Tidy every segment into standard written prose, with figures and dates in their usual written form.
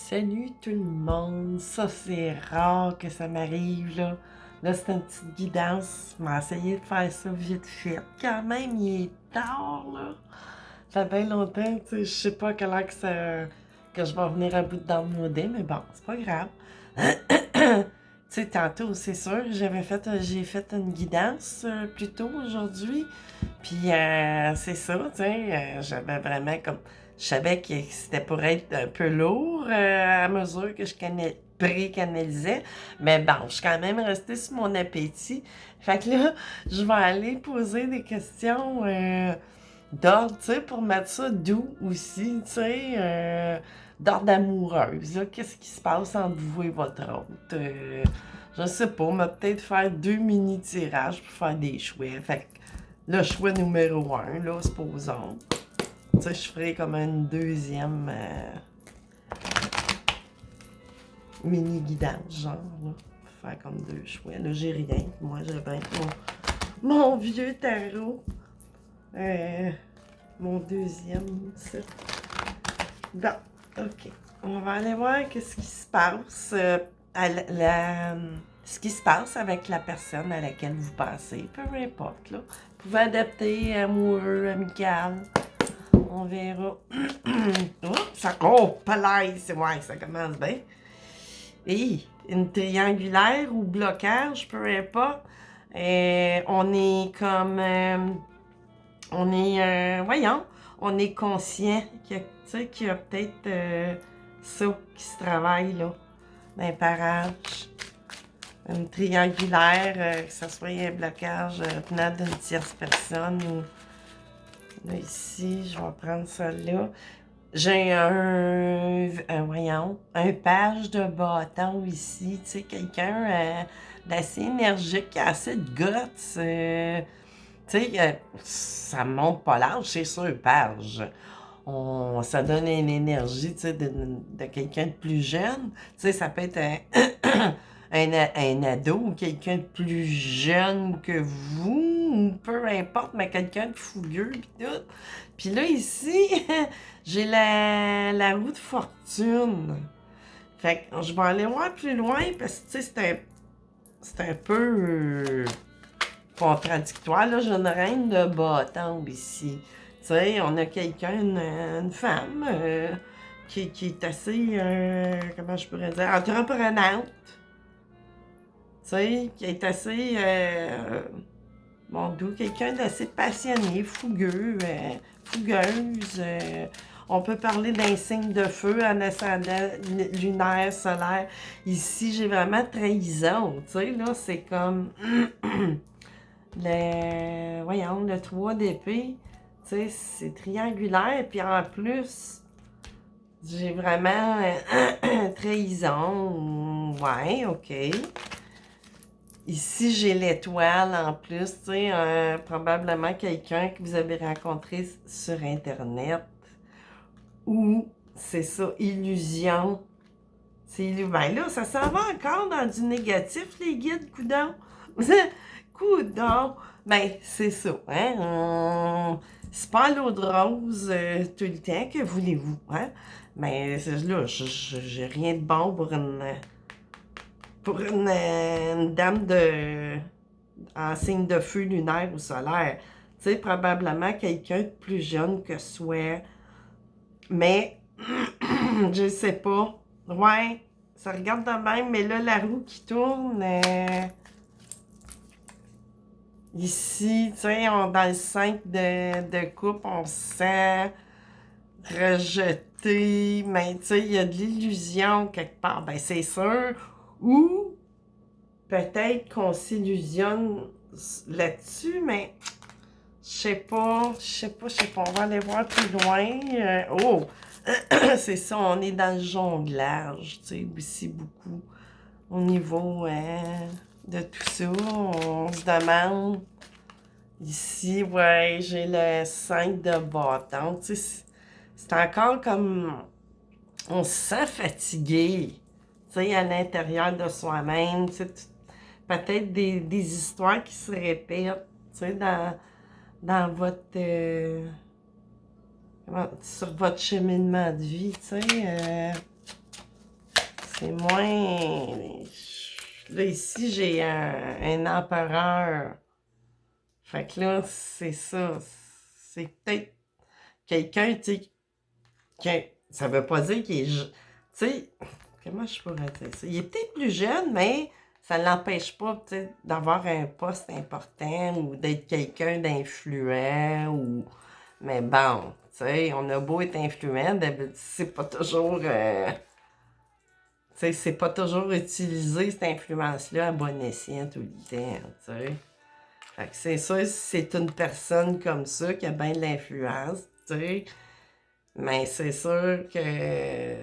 Salut tout le monde, ça c'est rare que ça m'arrive là. Là c'est une petite guidance, je vais essayer de faire ça vite fait. Quand même, il est tard là. Ça fait bien longtemps, tu sais, je sais pas à quelle heure que je vais venir à bout de downloader, mais bon, c'est pas grave. Tu sais, tantôt, c'est sûr, j'ai fait une guidance plus tôt aujourd'hui. Puis c'est ça, tu sais, j'avais vraiment comme. Je savais que c'était pour être un peu lourd à mesure que je pré-canalisais. Mais bon, je suis quand même restée sur mon appétit. Fait que là, je vais aller poser des questions d'ordre, tu sais, pour mettre ça doux aussi, tu sais, d'ordre amoureuse. Là, qu'est-ce qui se passe entre vous et votre autre? Je sais pas, on va peut-être faire 2 mini-tirages pour faire des choix. Fait que le choix numéro 1, là, supposons. Tu sais, je ferai comme une deuxième mini-guidance, genre, là. Pour faire comme 2 choix. Là, j'ai rien. Moi, j'ai bien mon vieux tarot. Mon deuxième set. Bon, ok. On va aller voir qu'est-ce qui se passe ce qui se passe avec la personne à laquelle vous pensez, peu importe, là. Vous pouvez adapter amoureux, amical. On verra. Oh, palaise! Ouais, ça commence bien. Et une triangulaire ou blocage, peu importe. On est comme. Voyons, on est conscient qu'il y a peut-être ça qui se travaille, là. D'un parage. Une triangulaire, que ce soit un blocage venant d'une tierce personne ou. Là, ici, je vais prendre ça là. J'ai un page de bâton ici, tu sais, quelqu'un d'assez énergique, qui a assez de guts. Tu sais, ça me monte pas l'âge, c'est sûr, page. Ça donne une énergie, tu sais, de quelqu'un de plus jeune. Tu sais, ça peut être un ado ou quelqu'un de plus jeune que vous, ou peu importe, mais quelqu'un de fougueux, pis tout. Puis là, ici, j'ai la roue de fortune. Fait que je vais aller voir plus loin, parce que, tu sais, c'est un peu contradictoire. Là, j'ai une reine de bâton ici. Tu sais, on a quelqu'un, une femme, qui est assez, comment je pourrais dire, entreprenante. Tu sais, qui est assez, bon, d'où quelqu'un d'assez passionné, fougueuse. On peut parler d'un signe de feu en ascendant lunaire, solaire. Ici, j'ai vraiment trahison. Tu sais, là, c'est comme le 3 d'épée. Tu sais, c'est triangulaire. Puis en plus, j'ai vraiment trahison. Ouais, ok. Ici, j'ai l'étoile en plus, tu sais, probablement quelqu'un que vous avez rencontré sur Internet. Ou, c'est ça, illusion. Ben là, ça s'en va encore dans du négatif, les guides, coudon. Coudon. Ben, c'est ça, hein. C'est pas l'eau de rose tout le temps, que voulez-vous, hein. Mais là, j'ai rien de bon pour une dame en signe de feu lunaire ou solaire. Tu sais, probablement quelqu'un de plus jeune que soi. Mais, je sais pas. Ouais, ça regarde de même, mais là, la roue qui tourne. Ici, tu sais, dans le 5 de coupe, on se sent rejeté. Mais, tu sais, il y a de l'illusion quelque part. Ben, c'est sûr. Ou peut-être qu'on s'illusionne là-dessus, mais je sais pas. On va aller voir plus loin. Oh! C'est ça, on est dans le jonglage, tu sais, aussi beaucoup au niveau de tout ça. On se demande ici, ouais, j'ai le 5 de bâton, tu sais, c'est encore comme on se sent fatigué, tu sais, à l'intérieur de soi-même, tu sais, peut-être des histoires qui se répètent, tu sais, dans votre sur votre cheminement de vie, tu sais. C'est moins... Là, ici, j'ai un empereur. Fait que là, c'est ça. C'est peut-être quelqu'un, tu sais, ça veut pas dire qu'il est... Tu sais, comment je pourrais dire ça? Il est peut-être plus jeune, mais ça ne l'empêche pas, tu sais, d'avoir un poste important ou d'être quelqu'un d'influent ou... Mais bon, tu sais, on a beau être influent, d'habitude, c'est pas toujours... Tu sais, c'est pas toujours utiliser cette influence-là à bon escient tout le temps, tu sais. Fait que c'est sûr, si c'est une personne comme ça qui a bien de l'influence, tu sais, mais c'est sûr que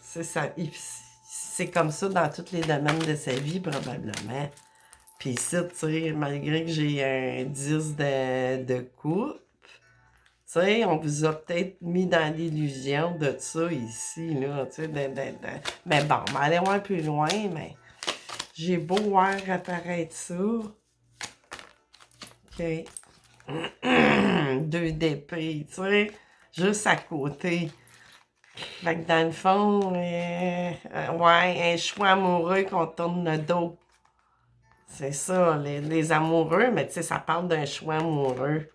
c'est comme ça dans tous les domaines de sa vie, probablement. Puis ici, tu sais, malgré que j'ai un 10 de coupe, tu sais, on vous a peut-être mis dans l'illusion de ça ici, là, tu sais, mais bon, on va aller voir plus loin, mais j'ai beau voir apparaître ça. OK. Deux d'épée, tu sais, juste à côté. Fait que dans le fond, ouais, un choix amoureux qu'on tourne le dos. C'est ça, les amoureux, mais tu sais, ça parle d'un choix amoureux.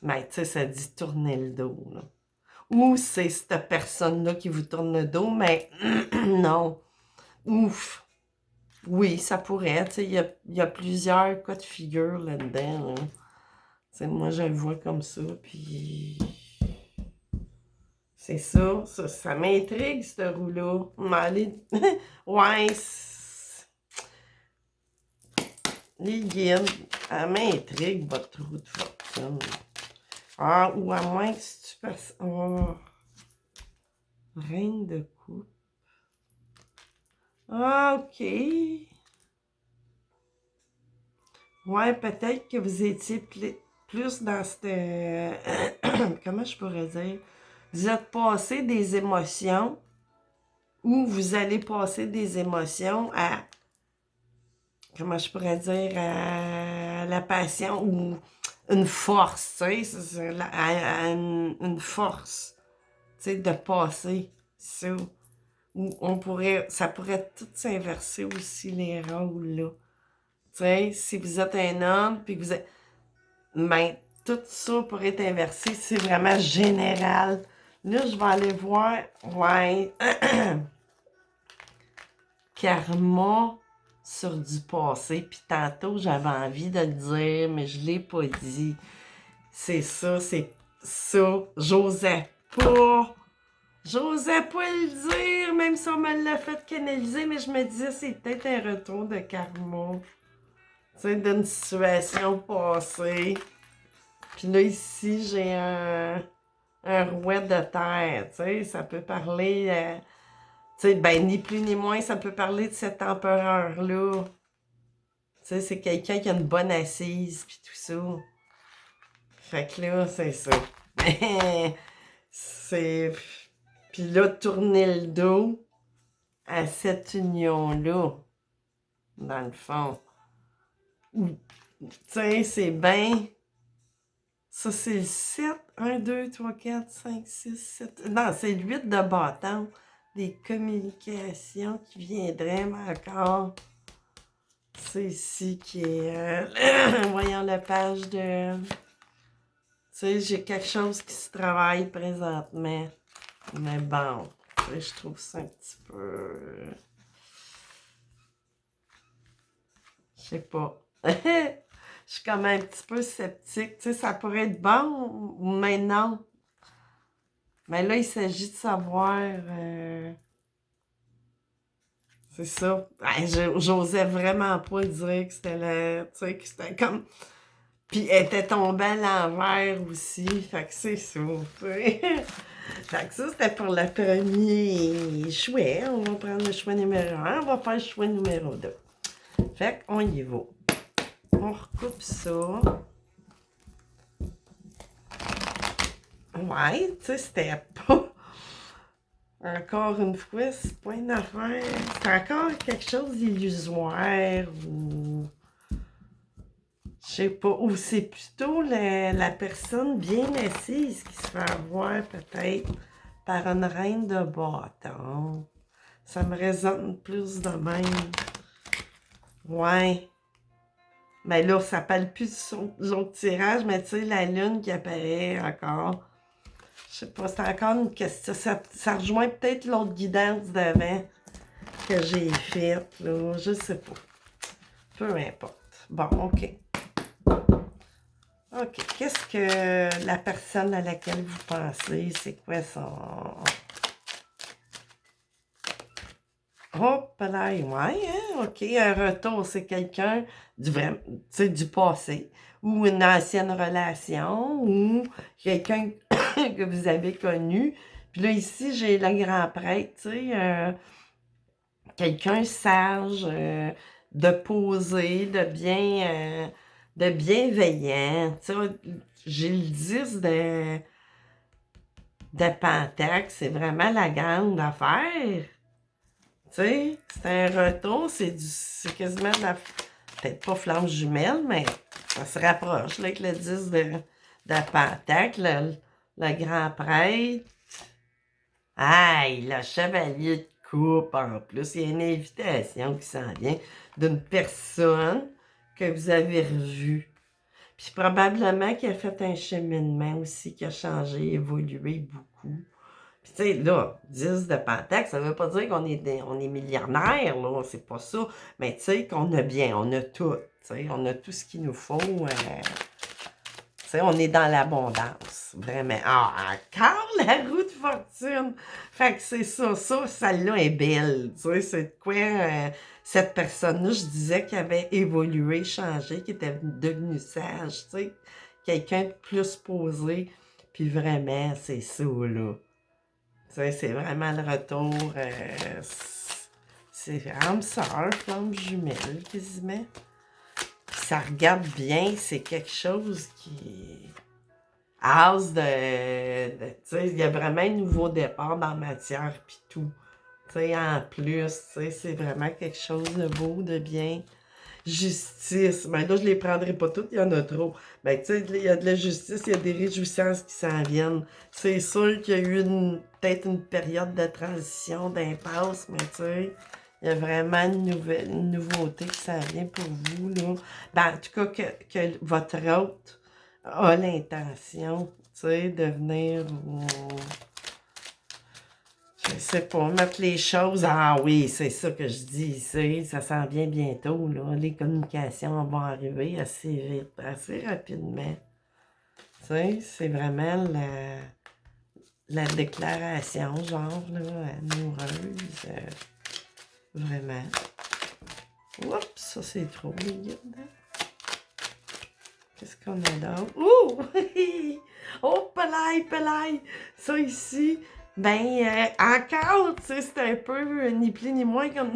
Mais tu sais, ça dit tourner le dos, là. Ou c'est cette personne-là qui vous tourne le dos, mais non. Ouf. Oui, ça pourrait. Tu sais, il y a plusieurs cas de figure là-dedans, là. Tu sais, moi, je le vois comme ça, puis... C'est ça m'intrigue, ce roue-là. Ouais, les guides, elle m'intrigue, votre roue de fortune. Ah, ou à moins que si tu passes... Oh, reine de coupe. Ah, OK. Ouais, peut-être que vous étiez plus dans cette... Comment je pourrais dire? Vous êtes passé des émotions ou vous allez passer des émotions à... Comment je pourrais dire? À la passion ou une force, tu sais? À une force, tu sais, de passer ça. Ou ça pourrait tout s'inverser aussi, les rôles, là. Tu sais, si vous êtes un homme, puis que vous êtes... Ben, tout ça pourrait être inversé, c'est vraiment général. Là, je vais aller voir, ouais, karma sur du passé. Puis tantôt, j'avais envie de le dire, mais je l'ai pas dit. C'est ça. J'osais pas. J'osais pas le dire, même si on me l'a fait canaliser, mais je me disais, c'est peut-être un retour de karma. Tu sais, d'une situation passée. Puis là, ici, j'ai un rouet de terre, tu sais, ça peut parler, tu sais, ben, ni plus ni moins, ça peut parler de cet empereur-là. Tu sais, c'est quelqu'un qui a une bonne assise, puis tout ça. Fait que là, c'est ça. c'est... Puis là, tourner le dos à cette union-là, dans le fond. Tu sais, c'est bien... Ça, c'est le 7. 1, 2, 3, 4, 5, 6, 7. Non, c'est le 8 de bâton. Des communications qui viendraient, mais encore. C'est ici qui est. Voyons la page de. Tu sais, j'ai quelque chose qui se travaille présentement. Mais bon, tu sais, je trouve ça un petit peu. Je sais pas. Je suis comme un petit peu sceptique. Tu sais, ça pourrait être bon, mais non. Mais là, il s'agit de savoir. C'est ça. J'osais vraiment pas dire que c'était tu sais, que c'était comme. Puis elle était tombée à l'envers aussi. Fait que c'est ça. Fait que ça, c'était pour le premier choix. On va prendre le choix numéro 1. On va faire le choix numéro 2. Fait qu'on y va. On recoupe ça. Ouais, tu sais, c'était pas... Encore une fois, c'est pas une affaire. C'est encore quelque chose d'illusoire ou... Je sais pas. Ou c'est plutôt la personne bien assise qui se fait avoir peut-être par une reine de bâton. Ça me résonne plus de même. Ouais. Mais là, ça parle plus de l'autre tirage, mais tu sais, la lune qui apparaît encore. Je sais pas, c'est encore une question. Ça rejoint peut-être l'autre guidance d'avant que j'ai faite, là. Je sais pas. Peu importe. Bon, OK. OK. Qu'est-ce que la personne à laquelle vous pensez, c'est quoi son... Hop là, ouais, hein? OK. Un retour, c'est quelqu'un du passé ou une ancienne relation ou quelqu'un que vous avez connu. Puis là, ici, j'ai le grand prêtre, tu sais, quelqu'un sage, de posé, de bienveillant. Tu sais, j'ai le 10 de Pentacle, c'est vraiment la grande affaire. Tu sais, c'est un retour, c'est quasiment de la... Peut-être pas flamme jumelle, mais ça se rapproche, là, avec le 10 de Pentacle, le grand prêtre. Aïe, le chevalier de coupe en plus. Il y a une invitation qui s'en vient d'une personne que vous avez revue. Puis probablement qu'il a fait un cheminement aussi, qui a changé, évolué beaucoup. Puis tu sais, là, 10 de Pentacle, ça veut pas dire on est millionnaire, là, c'est pas ça. Mais tu sais, qu'on a bien, on a tout. Tu sais, on a tout ce qu'il nous faut. Tu sais, on est dans l'abondance, vraiment. Ah, encore la roue de fortune! Fait que c'est ça, celle-là est belle. Tu sais, c'est de quoi cette personne-là, je disais qu'elle avait évolué, changé, qui était devenue sage, tu sais. Quelqu'un de plus posé. Puis vraiment, c'est ça, là. Tu sais, c'est vraiment le retour. C'est âme sœur, flamme jumelle, quasiment. Ça regarde bien, c'est quelque chose qui... As tu sais, il y a vraiment un nouveau départ dans la matière, puis tout. Tu sais, en plus, tu sais, c'est vraiment quelque chose de beau, de bien. Justice. Ben là, je les prendrai pas toutes, il y en a trop. Ben, tu sais, il y a de la justice, il y a des réjouissances qui s'en viennent. C'est sûr qu'il y a eu peut-être une période de transition, d'impasse, mais tu sais, il y a vraiment une nouveauté qui s'en vient pour vous, là. Ben, en tout cas, que votre hôte a l'intention, tu sais, de venir vous... Je sais pas, mettre les choses... Ah oui, c'est ça que je dis ici, ça s'en vient bientôt, là. Les communications vont arriver assez vite, assez rapidement. Tu sais, c'est vraiment la déclaration, genre, là, amoureuse. Vraiment. Oups, ça c'est trop, les guides. Qu'est-ce qu'on a d'autre? Ouh! Oh, pelaille! Ça ici, ben, encore, tu sais, c'est un peu ni plus ni moins comme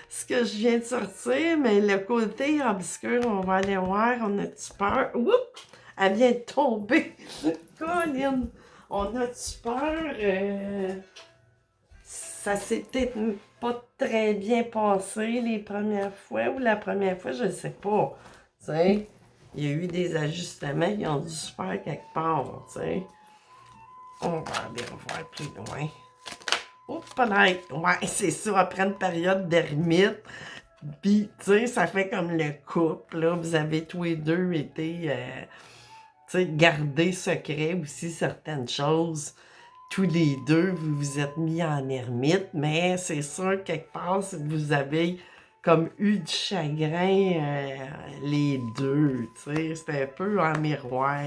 ce que je viens de sortir, mais le côté obscur, on va aller voir, on a-tu peur? Oups! Elle vient de tomber. Colline! On a-tu peur? Ça s'est peut-être pas très bien passé les premières fois, ou la première fois, je sais pas. Tu sais? Il y a eu des ajustements qui ont dû se faire quelque part, tu sais. On va aller voir plus loin. Oh, peut-être. Ouais, c'est ça, après une période d'ermite. Puis, tu sais, ça fait comme le couple, là. Vous avez tous les deux été, tu sais, gardé secret aussi certaines choses. Tous les deux, vous vous êtes mis en ermite, mais c'est sûr, quelque part, vous avez comme eu du chagrin, les deux, tu sais, c'est un peu en miroir.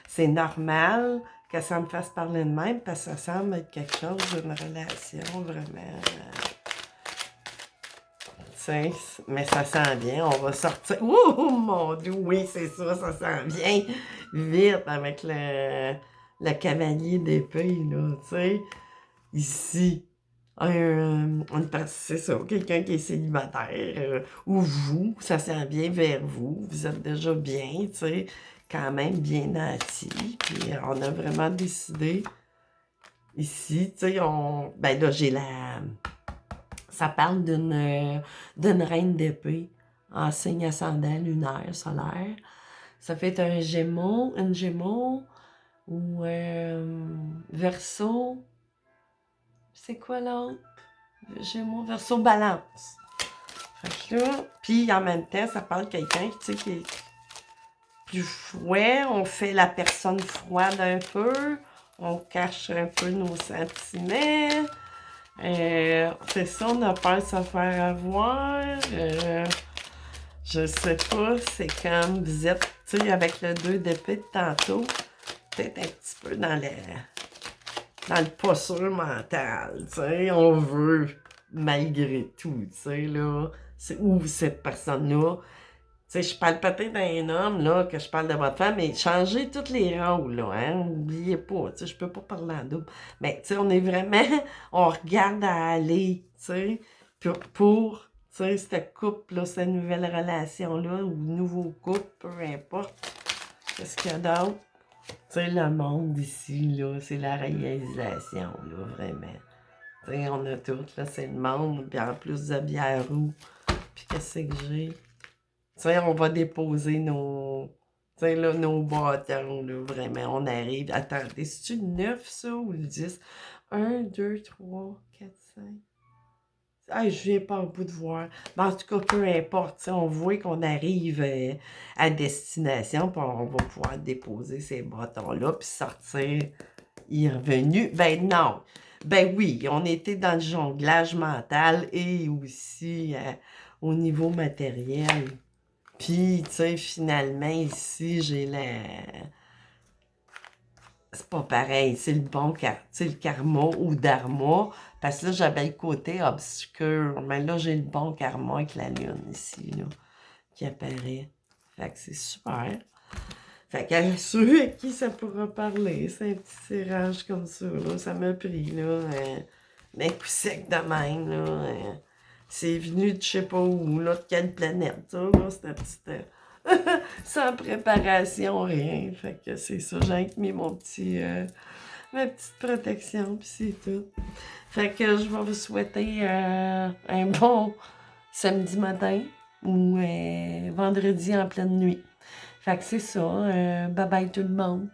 C'est normal que ça me fasse parler de même, parce que ça semble être quelque chose d'une relation vraiment, tu sais, mais ça sent bien, on va sortir. Oh mon Dieu, oui, c'est ça sent bien vite avec le cavalier d'épée, là, tu sais. Ici, c'est ça, quelqu'un qui est célibataire, ou vous, ça sent bien vers vous, vous êtes déjà bien, tu sais, quand même bien nanti, puis on a vraiment décidé, ici, tu sais, ben là, ça parle d'une reine d'épée, en signe ascendant lunaire, solaire, ça fait un gémeau, une gémeau, ou Verseau, c'est quoi l'autre? Gémeaux, Verseau, Balance. Fait que là, puis en même temps, ça parle de quelqu'un, tu sais, qui est plus fouet. On fait la personne froide un peu. On cache un peu nos sentiments. C'est ça, on a peur de se faire avoir. Je sais pas, c'est comme vous êtes, tu sais, avec le 2 d'épée de tantôt, peut-être un petit peu dans le pas sûr mental, tu sais, on veut, malgré tout, tu sais, là, c'est où cette personne-là. Tu sais, je parle peut-être d'un homme, là, que je parle de votre femme, mais changez tous les rôles, là, hein, n'oubliez pas, tu sais, je peux pas parler en double. Mais, tu sais, on est vraiment, on regarde à aller, tu sais, pour tu sais, cette couple-là, cette nouvelle relation-là, ou nouveau couple, peu importe, qu'est-ce qu'il y a d'autre? Tu sais, le monde ici, là, c'est la réalisation, là, vraiment. Tu sais, on a tout, là, c'est le monde, puis en plus de bière roux, puis qu'est-ce que j'ai? Tu sais, on va déposer tu sais, là, nos bâtons, là, vraiment, on arrive. Attendez, c'est-tu le 9, ça, ou le 10? 1, 2, 3, 4, 5. Ah, je viens pas au bout de voir. Mais en tout cas, peu importe, tu sais, on voit qu'on arrive à destination, puis on va pouvoir déposer ces bâtons-là, puis sortir, il est revenu. Ben non. Ben oui, on était dans le jonglage mental et aussi au niveau matériel. Puis, tu sais, finalement, ici, j'ai la... C'est pas pareil, c'est le bon tu sais, le karma ou dharma, parce que là, j'avais le côté obscur, mais là, j'ai le bon karma avec la lune ici, là, qui apparaît. Fait que c'est super. Fait qu'à ceux à qui ça pourra parler, c'est un petit tirage comme ça, là, ça m'a pris, là, d'un coup sec de même, là, c'est venu de je sais pas où, là, de quelle planète, ça, là, cette petite... sans préparation, rien. Fait que c'est ça, j'ai mis ma petite protection, puis c'est tout. Fait que je vais vous souhaiter un bon samedi matin ou vendredi en pleine nuit. Fait que c'est ça. Bye bye tout le monde.